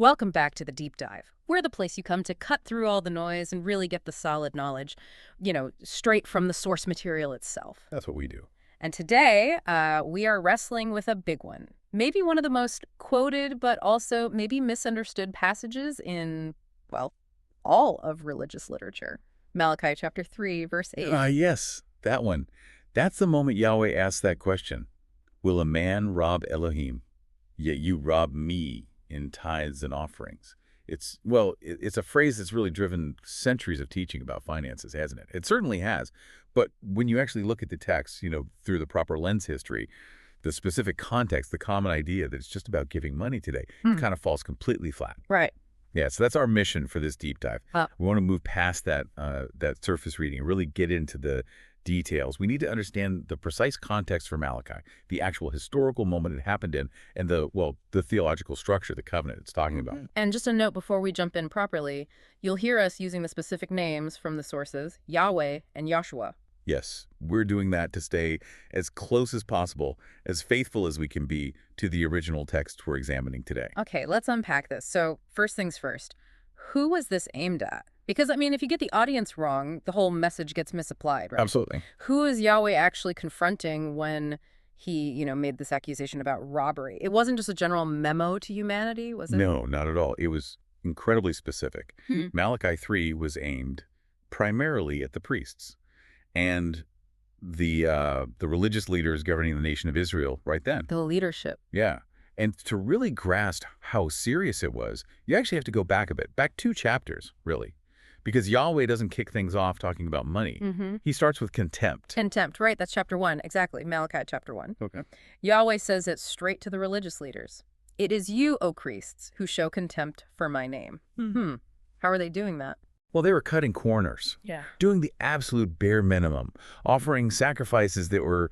Welcome back to the Deep Dive. We're the place you come to cut through all the noise and really get the solid knowledge, straight from the source material itself. That's what we do. And today, we are wrestling with a big one. Maybe one of the most quoted, but also maybe misunderstood passages in, well, all of religious literature. Malachi chapter 3, verse 8. Yes, that one. That's the moment Yahweh asks that question. Will a man rob Elohim? Yet you rob me in tithes and offerings. It's a phrase that's really driven centuries of teaching about finances, hasn't it? It certainly has. But when you actually look at the text, through the proper lens history, the specific context, the common idea that it's just about giving money today, it kind of falls completely flat. Right. Yeah, so that's our mission for this deep dive. We want to move past that surface reading and really get into the details. We need to understand the precise context for Malachi, the actual historical moment it happened in, and the theological structure, the covenant it's talking about. And just a note before we jump in properly, you'll hear us using the specific names from the sources, Yahweh and Yahshua. Yes, we're doing that to stay as close as possible, as faithful as we can be to the original text we're examining today. Okay, let's unpack this. So first things first, who was this aimed at? Because, if you get the audience wrong, the whole message gets misapplied, right? Absolutely. Who is Yahweh actually confronting when he, made this accusation about robbery? It wasn't just a general memo to humanity, was it? No, not at all. It was incredibly specific. Malachi 3 was aimed primarily at the priests and the religious leaders governing the nation of Israel right then. The leadership. Yeah. And to really grasp how serious it was, you actually have to go back a bit, back 2 chapters, really. Because Yahweh doesn't kick things off talking about money. He starts with contempt. Contempt, right. That's chapter 1. Exactly. Malachi chapter 1. Okay. Yahweh says it straight to the religious leaders. It is you, O priests, who show contempt for my name. How are they doing that? Well, they were cutting corners. Yeah. Doing the absolute bare minimum. Offering sacrifices that were,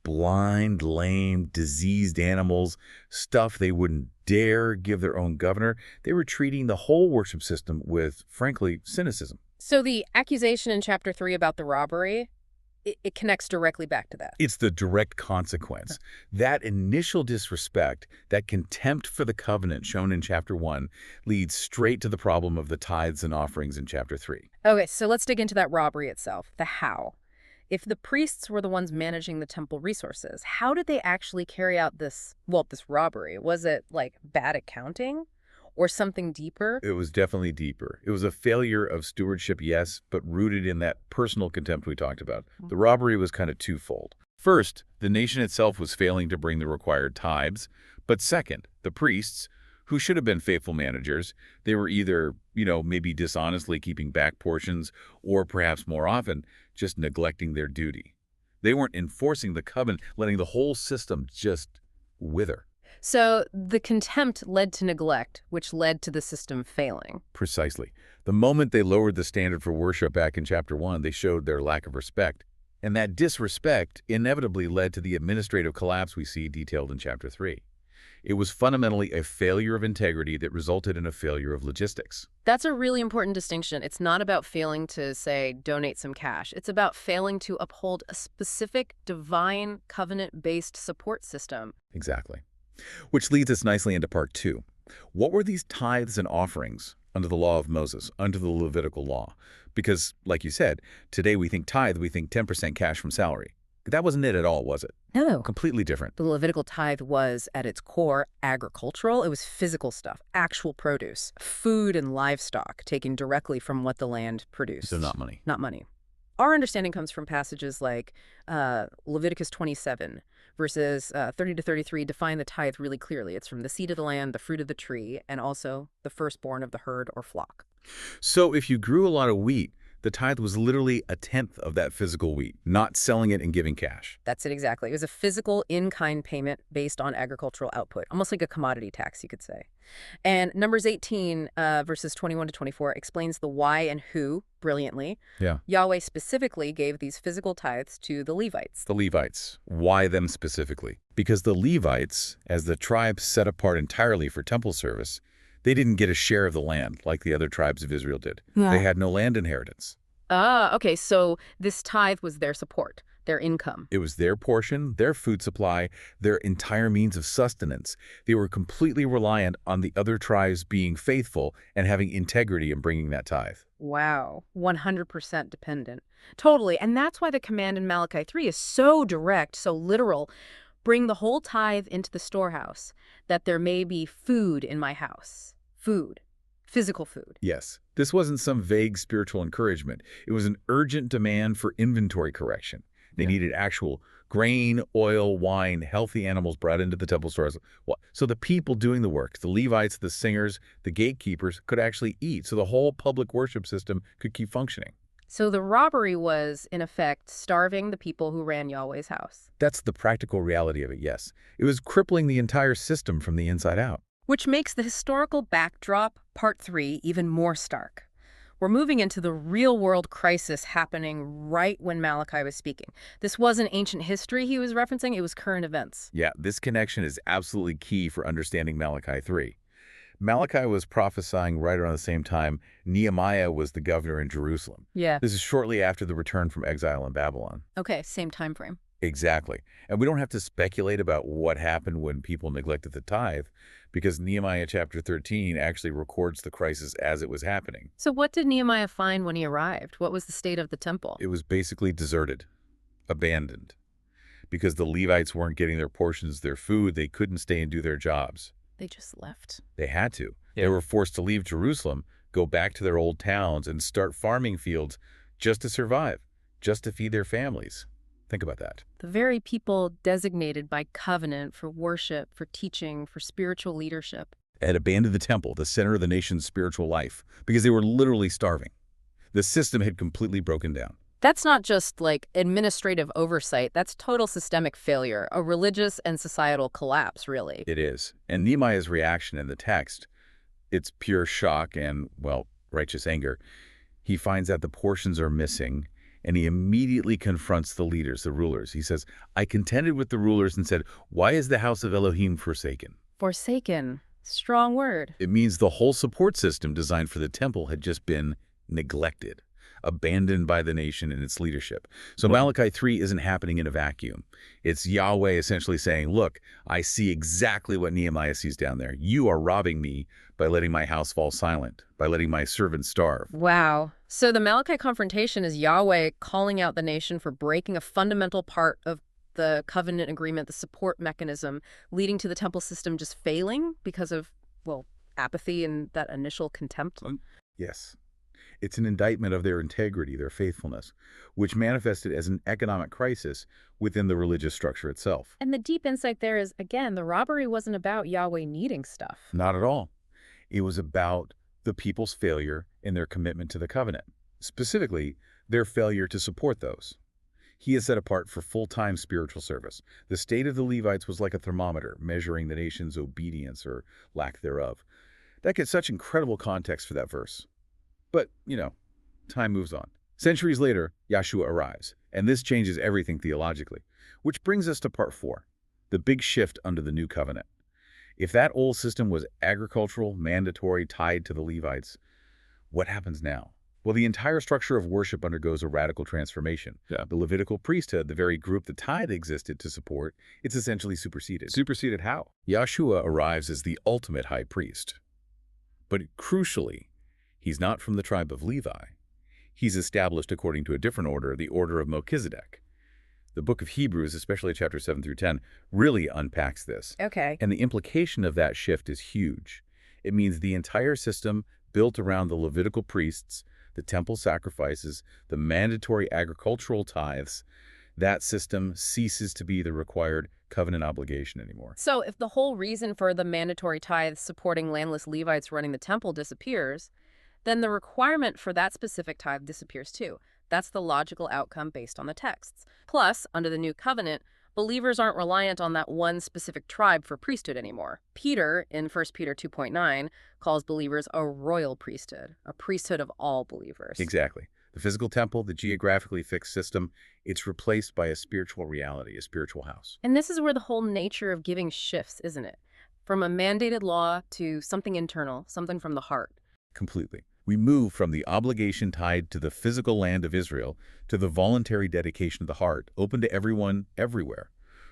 blind, lame, diseased animals, stuff they wouldn't dare give their own governor. They were treating the whole worship system with, frankly, cynicism. So the accusation in chapter 3 about the robbery, it connects directly back to that. It's the direct consequence. That initial disrespect, that contempt for the covenant shown in chapter 1, leads straight to the problem of the tithes and offerings in chapter 3. Okay, so let's dig into that robbery itself, the how. If the priests were the ones managing the temple resources, how did they actually carry out this robbery? Was it like bad accounting or something deeper? It was definitely deeper. It was a failure of stewardship, yes, but rooted in that personal contempt we talked about. The robbery was kind of twofold. First, the nation itself was failing to bring the required tithes. But second, the priests, who should have been faithful managers, they were either, maybe dishonestly keeping back portions or perhaps more often just neglecting their duty. They weren't enforcing the covenant, letting the whole system just wither. So the contempt led to neglect, which led to the system failing. Precisely. The moment they lowered the standard for worship back in chapter 1, they showed their lack of respect. And that disrespect inevitably led to the administrative collapse we see detailed in chapter 3. It was fundamentally a failure of integrity that resulted in a failure of logistics. That's a really important distinction. It's not about failing to, say, donate some cash. It's about failing to uphold a specific divine covenant-based support system. Exactly. Which leads us nicely into part 2. What were these tithes and offerings under the law of Moses, under the Levitical law? Because, like you said, today we think tithe, we think 10% cash from salary. That wasn't it at all, was it? No. Completely different. The Levitical tithe was, at its core, agricultural. It was physical stuff, actual produce, food and livestock, taken directly from what the land produced. So not money. Not money. Our understanding comes from passages like Leviticus 27, verses 30 to 33 define the tithe really clearly. It's from the seed of the land, the fruit of the tree, and also the firstborn of the herd or flock. So if you grew a lot of wheat, the tithe was literally a tenth of that physical wheat, not selling it and giving cash. That's it exactly. It was a physical in-kind payment based on agricultural output, almost like a commodity tax, you could say. And Numbers 18, verses 21 to 24, explains the why and who brilliantly. Yeah. Yahweh specifically gave these physical tithes to the Levites. The Levites. Why them specifically? Because the Levites, as the tribe set apart entirely for temple service, they didn't get a share of the land like the other tribes of Israel did. Yeah. They had no land inheritance. Okay, so this tithe was their support. their income. It was their portion, their food supply, their entire means of sustenance. They were completely reliant on the other tribes being faithful and having integrity in bringing that tithe. Wow, 100% dependent. Totally, and that's why the command in Malachi 3 is so direct, so literal. Bring the whole tithe into the storehouse, that there may be food in my house. Food. Physical food. Yes, this wasn't some vague spiritual encouragement. It was an urgent demand for inventory correction. They needed actual grain, oil, wine, healthy animals brought into the temple stores. So the people doing the work, the Levites, the singers, the gatekeepers, could actually eat. So the whole public worship system could keep functioning. So the robbery was, in effect, starving the people who ran Yahweh's house. That's the practical reality of it, yes. It was crippling the entire system from the inside out. Which makes the historical backdrop, part 3, even more stark. We're moving into the real-world crisis happening right when Malachi was speaking. This wasn't ancient history he was referencing, it was current events. Yeah, this connection is absolutely key for understanding Malachi 3. Malachi was prophesying right around the same time Nehemiah was the governor in Jerusalem. Yeah. This is shortly after the return from exile in Babylon. Okay, same time frame. Exactly. And we don't have to speculate about what happened when people neglected the tithe, because Nehemiah chapter 13 actually records the crisis as it was happening. So what did Nehemiah find when he arrived? What was the state of the temple? It was basically deserted, abandoned. Because the Levites weren't getting their portions of their food, they couldn't stay and do their jobs. They just left. They had to. They were forced to leave Jerusalem, go back to their old towns, and start farming fields just to survive, just to feed their families. Think about that. The very people designated by covenant for worship, for teaching, for spiritual leadership. Had abandoned the temple, the center of the nation's spiritual life, because they were literally starving. The system had completely broken down. That's not just like administrative oversight, that's total systemic failure, a religious and societal collapse, really. It is. And Nehemiah's reaction in the text, it's pure shock and, well, righteous anger. He finds that the portions are missing, and he immediately confronts the leaders, the rulers. He says, I contended with the rulers and said, why is the house of Elohim forsaken? Forsaken. Strong word. It means the whole support system designed for the temple had just been neglected, abandoned by the nation and its leadership. So Malachi 3 isn't happening in a vacuum. It's Yahweh essentially saying, look, I see exactly what Nehemiah sees down there. You are robbing me by letting my house fall silent, by letting my servants starve. Wow. So the Malachi confrontation is Yahweh calling out the nation for breaking a fundamental part of the covenant agreement, the support mechanism, leading to the temple system just failing because of, well, apathy and that initial contempt. Yes. It's an indictment of their integrity, their faithfulness, which manifested as an economic crisis within the religious structure itself. And the deep insight there is, again, the robbery wasn't about Yahweh needing stuff. Not at all. It was about the people's failure in their commitment to the covenant, specifically their failure to support those. He is set apart for full-time spiritual service. The state of the Levites was like a thermometer, measuring the nation's obedience or lack thereof. That gets such incredible context for that verse. But, time moves on. Centuries later, Yahshua arrives, and this changes everything theologically, which brings us to part 4, the big shift under the new covenant. If that old system was agricultural, mandatory, tied to the Levites, what happens now? Well, the entire structure of worship undergoes a radical transformation. Yeah. The Levitical priesthood, the very group the tithe existed to support, it's essentially superseded. Superseded how? Yahshua arrives as the ultimate high priest. But crucially, he's not from the tribe of Levi. He's established according to a different order, the order of Melchizedek. The book of Hebrews, especially chapter 7 through 10, really unpacks this. Okay. And the implication of that shift is huge. It means the entire system built around the Levitical priests, the temple sacrifices, the mandatory agricultural tithes, that system ceases to be the required covenant obligation anymore. So if the whole reason for the mandatory tithes supporting landless Levites running the temple disappears, then the requirement for that specific tithe disappears too. That's the logical outcome based on the texts. Plus, under the new covenant, believers aren't reliant on that one specific tribe for priesthood anymore. Peter, in 1 Peter 2.9, calls believers a royal priesthood, a priesthood of all believers. Exactly. The physical temple, the geographically fixed system, it's replaced by a spiritual reality, a spiritual house. And this is where the whole nature of giving shifts, isn't it? From a mandated law to something internal, something from the heart. Completely. We move from the obligation tied to the physical land of Israel to the voluntary dedication of the heart, open to everyone, everywhere.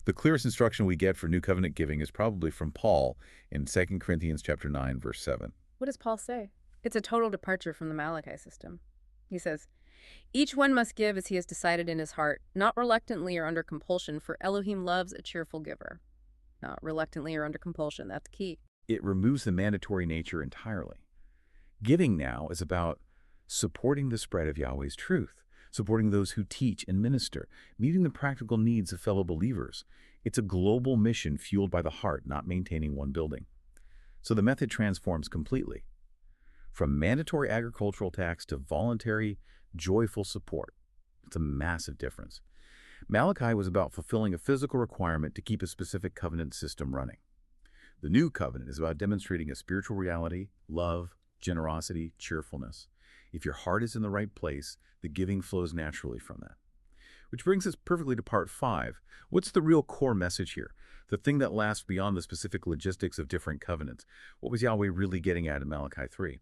The clearest instruction we get for New Covenant giving is probably from Paul in 2 Corinthians chapter 9, verse 7. What does Paul say? It's a total departure from the Malachi system. He says, "Each one must give as he has decided in his heart, not reluctantly or under compulsion, for Elohim loves a cheerful giver." Not reluctantly or under compulsion, that's key. It removes the mandatory nature entirely. Giving now is about supporting the spread of Yahweh's truth, supporting those who teach and minister, meeting the practical needs of fellow believers. It's a global mission fueled by the heart, not maintaining one building. So the method transforms completely. From mandatory agricultural tax to voluntary, joyful support. It's a massive difference. Malachi was about fulfilling a physical requirement to keep a specific covenant system running. The new covenant is about demonstrating a spiritual reality, love, generosity, cheerfulness. If your heart is in the right place, the giving flows naturally from that. Which brings us perfectly to part 5. What's the real core message here? The thing that lasts beyond the specific logistics of different covenants. What was Yahweh really getting at in Malachi 3?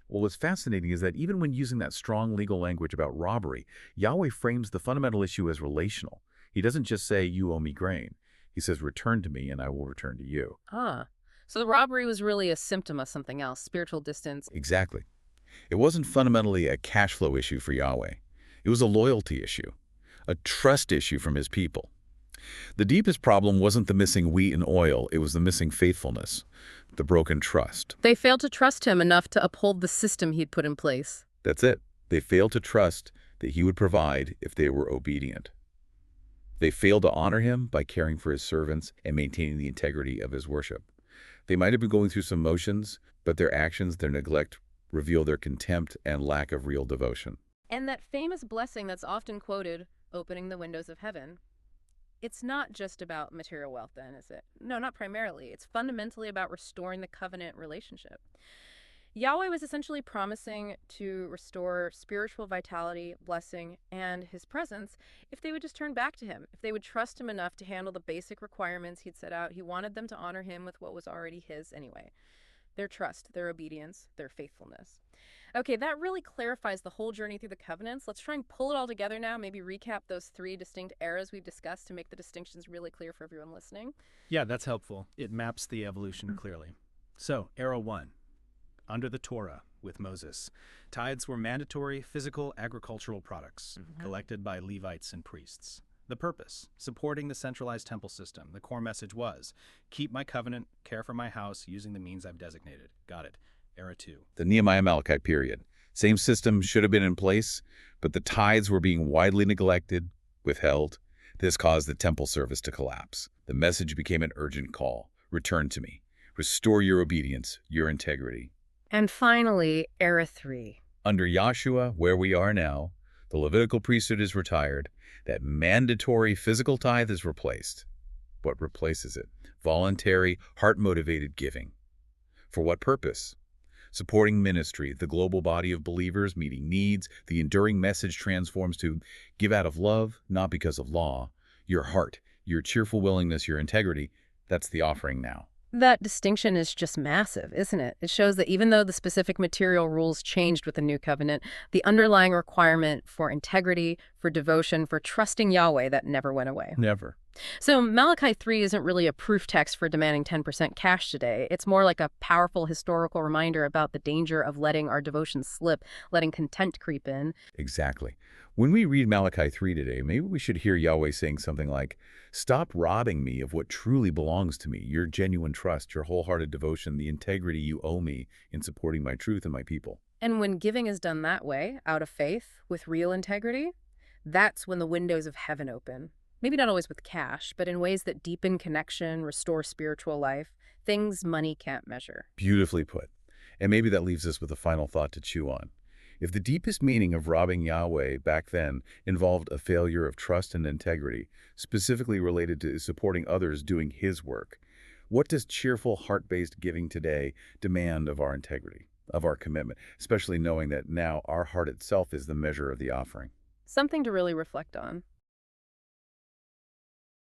Well, what's fascinating is that even when using that strong legal language about robbery, Yahweh frames the fundamental issue as relational. He doesn't just say, "You owe me grain." He says, "Return to me and I will return to you." So the robbery was really a symptom of something else, spiritual distance. Exactly. It wasn't fundamentally a cash flow issue for Yahweh. It was a loyalty issue, a trust issue from his people. The deepest problem wasn't the missing wheat and oil, it was the missing faithfulness, the broken trust. They failed to trust him enough to uphold the system he'd put in place. That's it. They failed to trust that he would provide if they were obedient. They failed to honor him by caring for his servants and maintaining the integrity of his worship. They might have been going through some motions, but their actions, their neglect, reveal their contempt and lack of real devotion. And that famous blessing that's often quoted, opening the windows of heaven, it's not just about material wealth then, is it? No, not primarily. It's fundamentally about restoring the covenant relationship. Yahweh was essentially promising to restore spiritual vitality, blessing, and his presence if they would just turn back to him, if they would trust him enough to handle the basic requirements he'd set out. He wanted them to honor him with what was already his anyway. Their trust, their obedience, their faithfulness. Okay, that really clarifies the whole journey through the covenants. Let's try and pull it all together now, maybe recap those 3 distinct eras we've discussed to make the distinctions really clear for everyone listening. Yeah, that's helpful. It maps the evolution clearly. So, Era 1, under the Torah with Moses. Tithes were mandatory physical agricultural products collected by Levites and priests. The purpose, supporting the centralized temple system. The core message was, keep my covenant, care for my house using the means I've designated. Got it. Era 2. The Nehemiah Malachi period. Same system should have been in place, but the tithes were being widely neglected, withheld. This caused the temple service to collapse. The message became an urgent call. Return to me. Restore your obedience, your integrity. And finally, Era 3. Under Yahshua, where we are now, the Levitical priesthood is retired. That mandatory physical tithe is replaced. What replaces it? Voluntary, heart-motivated giving. For what purpose? Supporting ministry, the global body of believers, meeting needs. The enduring message transforms to give out of love, not because of law. Your heart, your cheerful willingness, your integrity, that's the offering now. That distinction is just massive, isn't it? It shows that even though the specific material rules changed with the new covenant, the underlying requirement for integrity, for devotion, for trusting Yahweh, that never went away. Never. So Malachi 3 isn't really a proof text for demanding 10% cash today. It's more like a powerful historical reminder about the danger of letting our devotion slip, letting content creep in. Exactly. When we read Malachi 3 today, maybe we should hear Yahweh saying something like, stop robbing me of what truly belongs to me, your genuine trust, your wholehearted devotion, the integrity you owe me in supporting my truth and my people. And when giving is done that way, out of faith, with real integrity, that's when the windows of heaven open. Maybe not always with cash, but in ways that deepen connection, restore spiritual life, things money can't measure. Beautifully put. And maybe that leaves us with a final thought to chew on. If the deepest meaning of robbing Yahweh back then involved a failure of trust and integrity, specifically related to supporting others doing his work, what does cheerful, heart-based giving today demand of our integrity, of our commitment, especially knowing that now our heart itself is the measure of the offering? Something to really reflect on.